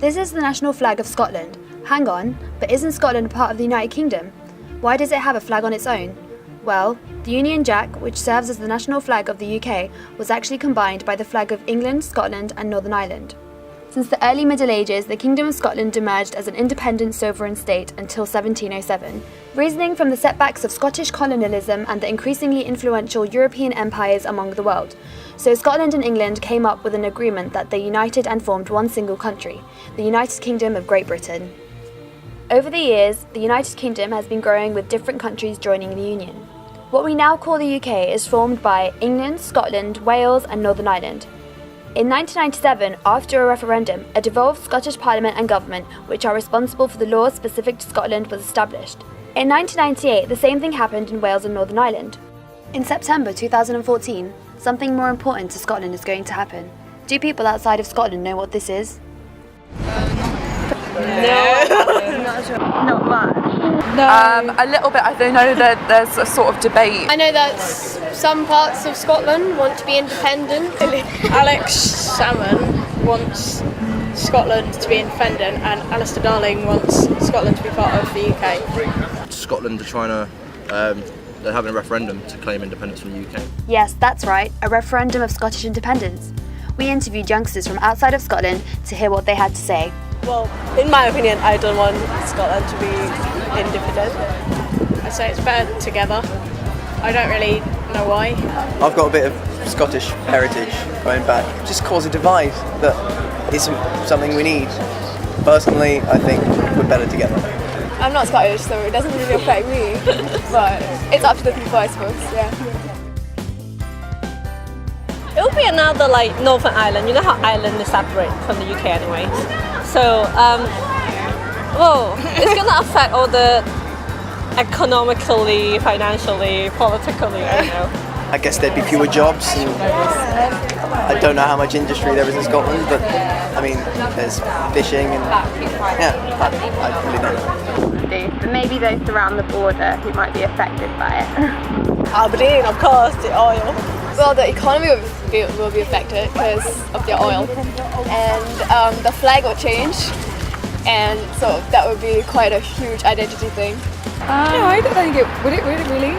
This is the national flag of Scotland. Hang on, but isn't Scotland a part of the United Kingdom? Why does it have a flag on its own? Well, the Union Jack, which serves as the national flag of the UK, was actually combined by the flag of England, Scotland and Northern Ireland. Since the early Middle Ages, the Kingdom of Scotland emerged as an independent sovereign state until 1707. Reasoning from the setbacks of Scottish colonialism and the increasingly influential European empires among the world. So Scotland and England came up with an agreement that they united and formed one single country, the United Kingdom of Great Britain. Over the years, the United Kingdom has been growing with different countries joining the Union. What we now call the UK is formed by England, Scotland, Wales and Northern Ireland. In 1997, after a referendum, a devolved Scottish Parliament and government, which are responsible for the laws specific to Scotland, was established. In 1998, the same thing happened in Wales and Northern Ireland. In September 2014, something more important to Scotland is going to happen. Do people outside of Scotland know what this is? No. Not sure. Not much. No. A little bit. I don't know that there's a sort of debate. I know that some parts of Scotland want to be independent. Alex Salmon wants Scotland to be independent, and Alistair Darling wants Scotland to be part of the UK. Scotland are trying to, they're having a referendum to claim independence from the UK. Yes, that's right, a referendum of Scottish independence. We interviewed youngsters from outside of Scotland to hear what they had to say. Well, in my opinion, I don't want Scotland to be independent. I'd say it's better together. I don't really know why. I've got a bit of Scottish heritage going back. Just cause a divide that isn't something we need. Personally, I think we're better together. I'm not Scottish, so it doesn't really affect me, but it's up to the people, I suppose, yeah. It would be another like Northern Ireland. You know how Ireland is separate from the UK anyway. So, it's gonna affect all the economically, financially, politically, you know. I guess there'd be fewer jobs. And I don't know how much industry there is in Scotland, but I mean, there's fishing and yeah, I really don't. But maybe those around the border who might be affected by it. Aberdeen, of course, the oil. Well, the economy will be affected because of the oil, and the flag will change, and so that would be quite a huge identity thing. No, I don't think it would. It really, maybe.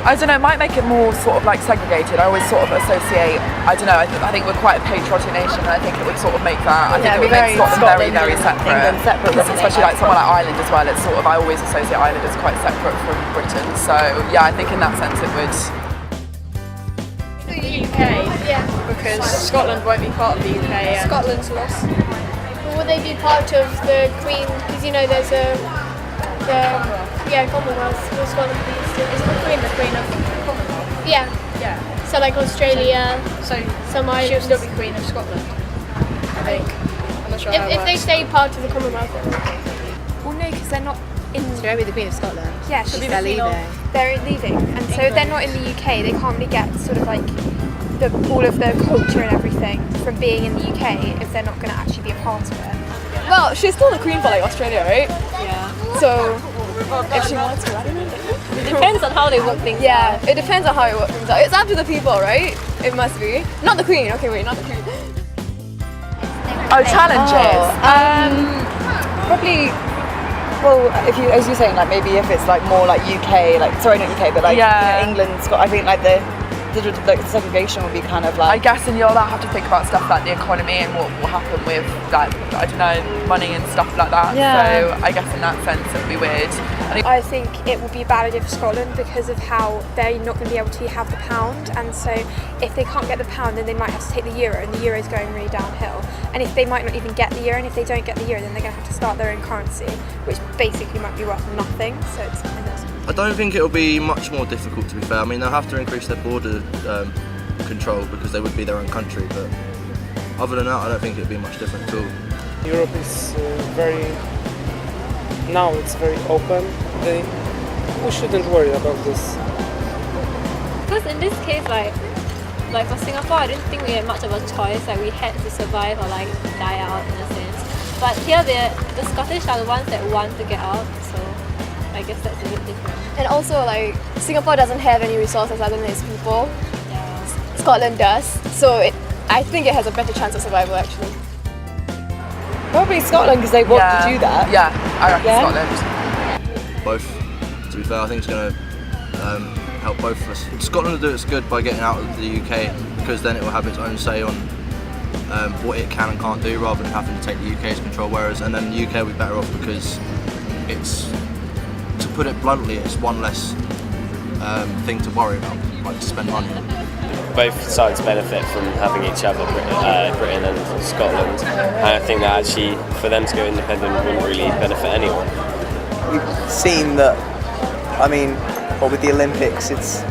I don't know. It might make it more sort of like segregated. I always sort of associate. I don't know. I think we're quite a patriotic nation, and I think it would sort of make that. I think it would make Scotland very separate. Because especially like somewhere like Ireland as well. It's sort of I always associate Ireland as quite separate from Britain. So yeah, I think in that sense it would. The UK, Yeah. because Scotland won't be part of the UK. And Scotland's lost. But will they be part of the Queen? Because you know there's Commonwealth. Will Scotland be still? Is the Queen of Commonwealth? Yeah. Yeah. So like Australia, So some she'll islands. still be Queen of Scotland, I think. I'm not sure how it If they works. stay part of the Commonwealth. Well, no, because they're not in. She's going to be the Queen of Scotland. Yeah, They're leaving. they're leaving, and so they're not in the UK. They can't really get sort of like all of the culture and everything from being in the UK if they're not going to actually be a part of it. Well, she's still the Queen for like Australia, right? Yeah. So if she wants to, I don't know. It depends on how they work things out. Yeah, it depends on how it works out. It's up to the people, right? It must be. Not the Queen. Okay, wait, not the Queen. Oh, challenges. Probably. Well, if you, as you're saying, like maybe if it's like more like UK, like sorry, not UK, but like England, Scotland. I think like the segregation will be kind of like. I guess, and you'll have to think about stuff like the economy and what will happen with like I don't know money and stuff like that. Yeah. So I guess in that sense it'd be weird. I think it will be a bad idea for Scotland because of how they're not going to be able to have the pound, and so if they can't get the pound, then they might have to take the euro, and the euro is going really downhill. And if they might not even get the euro, and if they don't get the euro, then they're going to have to start their own currency, which basically might be worth nothing. So it's kind of. I don't think it'll be much more difficult, to be fair. I mean, they'll have to increase their border control because they would be their own country, but other than that, I don't think it'll be much different at all. Europe is now it's very open. We shouldn't worry about this. Because in this case, like for Singapore, I didn't think we had much of a choice. Like we had to survive or like die out in a sense. But here, the Scottish are the ones that want to get out. So I guess that's a bit different. And also, like Singapore doesn't have any resources other than its people. Yeah. Scotland does. So I think it has a better chance of survival actually. Probably Scotland because they want to do that. Yeah, I reckon Scotland. Both, to be fair. I think it's going to help both of us. Scotland will do its good by getting out of the UK because then it will have its own say on what it can and can't do rather than having to take the UK's control, and then the UK will be better off because it's, to put it bluntly, it's one less thing to worry about, like to spend money on. Both sides benefit from having each other, Britain and Scotland, and I think that actually for them to go independent wouldn't really benefit anyone. We've seen that, with the Olympics, it's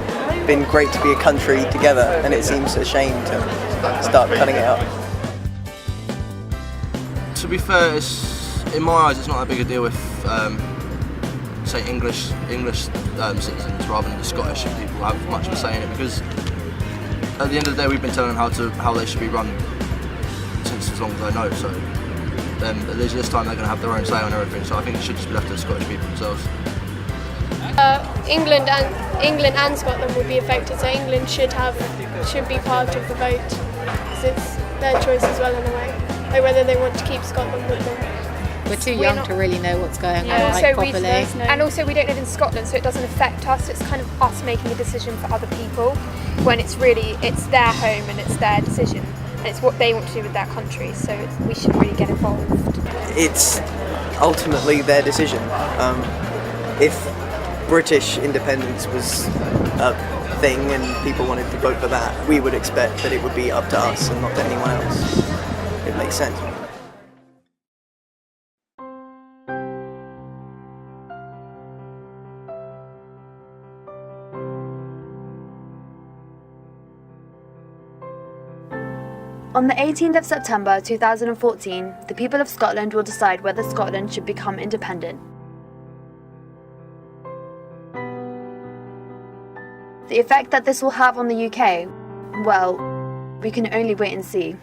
been great to be a country together, and it seems a shame to start cutting it up. To be fair, in my eyes, it's not that big a deal if, say, English citizens rather than the Scottish people have much of a say in it, because at the end of the day, we've been telling them how they should be run since as long as I know. So then, at least this time, they're going to have their own say on everything. So I think it should just be left to the Scottish people themselves. England and Scotland will be affected, so England should be part of the vote because it's their choice as well in a way, like whether they want to keep Scotland with them. We're too young to really know what's going on properly. And also we don't live in Scotland, so it doesn't affect us. It's kind of us making a decision for other people when it's their home and it's their decision and it's what they want to do with their country, so we shouldn't really get involved. It's ultimately their decision. If British independence was a thing and people wanted to vote for that, we would expect that it would be up to us and not to anyone else. It makes sense. On the 18th of September 2014, the people of Scotland will decide whether Scotland should become independent. The effect that this will have on the UK, well, we can only wait and see.